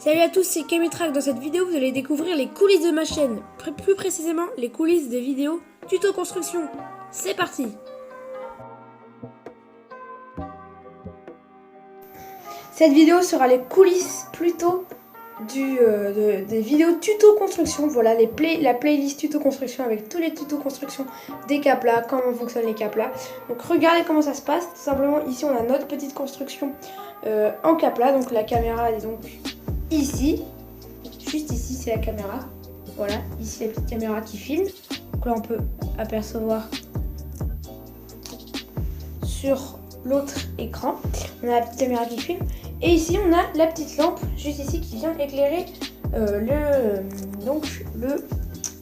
Salut à tous, c'est Kamitrax. Dans cette vidéo, vous allez découvrir les coulisses de ma chaîne. Plus précisément, les coulisses des vidéos tuto construction. C'est parti! Cette vidéo sera les coulisses plutôt des vidéos tuto construction. Voilà, la playlist tuto construction avec tous les tutos construction des caplas, comment fonctionnent les caplas. Donc regardez comment ça se passe. Tout simplement, ici on a notre petite construction en caplas. Donc la caméra est donc ici. Juste ici, c'est la caméra. Voilà, ici la petite caméra qui filme. Donc là, on peut apercevoir sur l'autre écran. On a la petite caméra qui filme. Et ici, on a la petite lampe, juste ici, qui vient éclairer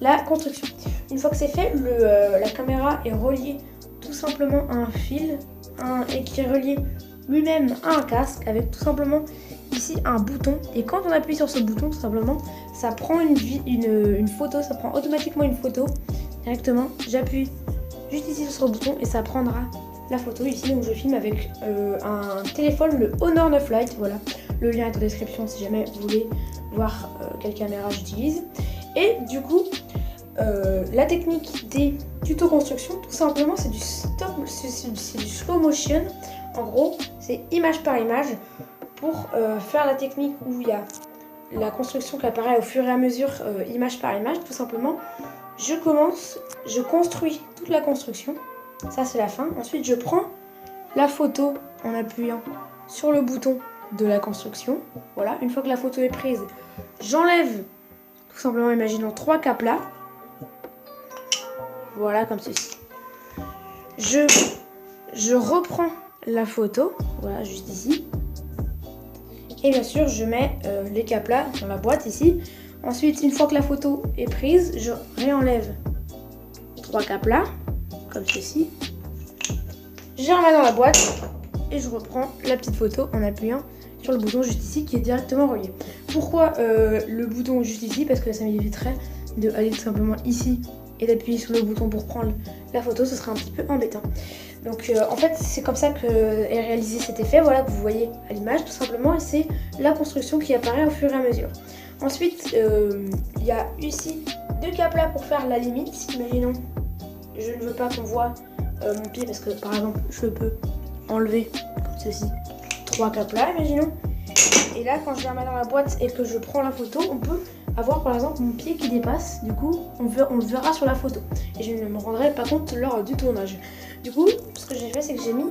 la construction. Une fois que c'est fait, la caméra est reliée tout simplement à un fil et qui est relié lui-même à un casque avec tout simplement ici un bouton. Et quand on appuie sur ce bouton, tout simplement, ça prend une photo, ça prend automatiquement une photo directement. J'appuie juste ici sur ce bouton et ça prendra la photo ici. Donc je filme avec un téléphone, le Honor 9 Lite. Voilà, le lien est en description si jamais vous voulez voir quelle caméra j'utilise. Et du coup, la technique des tutos construction, tout simplement, c'est du slow motion. En gros, c'est image par image pour faire la technique où il y a la construction qui apparaît au fur et à mesure, image par image. Tout simplement, je construis toute la construction. Ça, c'est la fin. Ensuite, je prends la photo en appuyant sur le bouton de la construction. Voilà, une fois que la photo est prise, j'enlève tout simplement, imaginons 3 caplas. Voilà, comme ceci. Je reprends la photo, voilà, juste ici. Et bien sûr, je mets les caplas dans la boîte ici. Ensuite, une fois que la photo est prise, je réenlève 3 caplas, comme ceci. Je remets dans la boîte et je reprends la petite photo en appuyant sur le bouton juste ici qui est directement relié. Pourquoi le bouton juste ici? Parce que ça m'éviterait d'aller tout simplement ici et d'appuyer sur le bouton pour prendre la photo, ce serait un petit peu embêtant. Donc en fait, c'est comme ça est réalisé cet effet, voilà, que vous voyez à l'image tout simplement, et c'est la construction qui apparaît au fur et à mesure. Ensuite, il y a ici 2 caplas pour faire la limite. Imaginons, je ne veux pas qu'on voit mon pied parce que par exemple, je peux enlever comme ceci 3 caplas, imaginons. Et là, quand je les remets dans la boîte et que je prends la photo, on peut avoir par exemple mon pied qui dépasse. Du coup, on le verra sur la photo. Et je ne me rendrai pas compte lors du tournage. Du coup, ce que j'ai fait, c'est que j'ai mis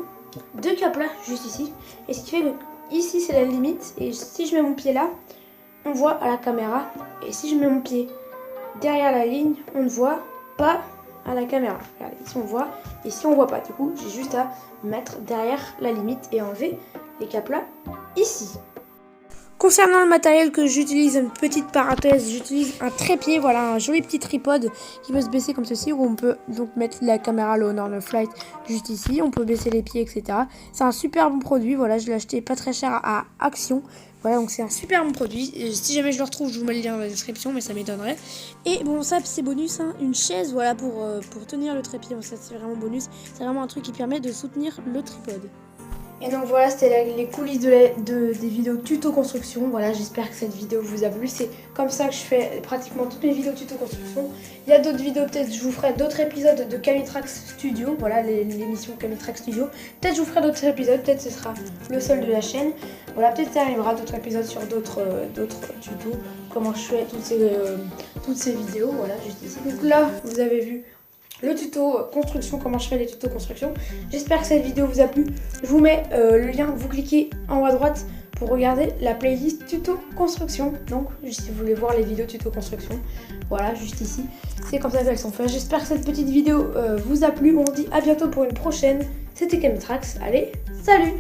2 caplas juste ici. Et ce qui fait que ici, c'est la limite. Et si je mets mon pied là, on voit à la caméra. Et si je mets mon pied derrière la ligne, on ne voit pas à la caméra. Regardez, ici on voit, et ici on voit pas. Du coup, j'ai juste à mettre derrière la limite et enlever les caplas ici. Concernant le matériel que j'utilise, une petite parenthèse, j'utilise un trépied, voilà, un joli petit tripode qui peut se baisser comme ceci, où on peut donc mettre la caméra, le Honor 9 Lite juste ici, on peut baisser les pieds, etc. C'est un super bon produit, voilà, je l'ai acheté pas très cher à Action, voilà, donc c'est un super bon produit. Et si jamais je le retrouve, je vous mets le lien dans la description, mais ça m'étonnerait. Et bon, ça c'est bonus, hein, une chaise, voilà, pour tenir le trépied, donc ça c'est vraiment bonus, c'est vraiment un truc qui permet de soutenir le tripode. Et donc voilà, c'était les coulisses des vidéos tuto construction. Voilà, j'espère que cette vidéo vous a plu. C'est comme ça que je fais pratiquement toutes mes vidéos tuto construction. Il y a d'autres vidéos, peut-être je vous ferai d'autres épisodes de Kamitrax Studio. Voilà, l'émission Kamitrax Studio. Peut-être je vous ferai d'autres épisodes, peut-être ce sera le seul de la chaîne. Voilà, peut-être ça arrivera d'autres épisodes sur d'autres tutos. Comment je fais toutes ces vidéos, voilà, juste ici. Donc là, vous avez vu le tuto construction, comment je fais les tutos construction. J'espère que cette vidéo vous a plu. Je vous mets le lien, vous cliquez en haut à droite pour regarder la playlist tuto construction. Donc si vous voulez voir les vidéos tuto construction, voilà, juste ici, c'est comme ça qu'elles sont faites. J'espère que cette petite vidéo vous a plu. On se dit à bientôt pour une prochaine. C'était Kamitrax, allez, salut!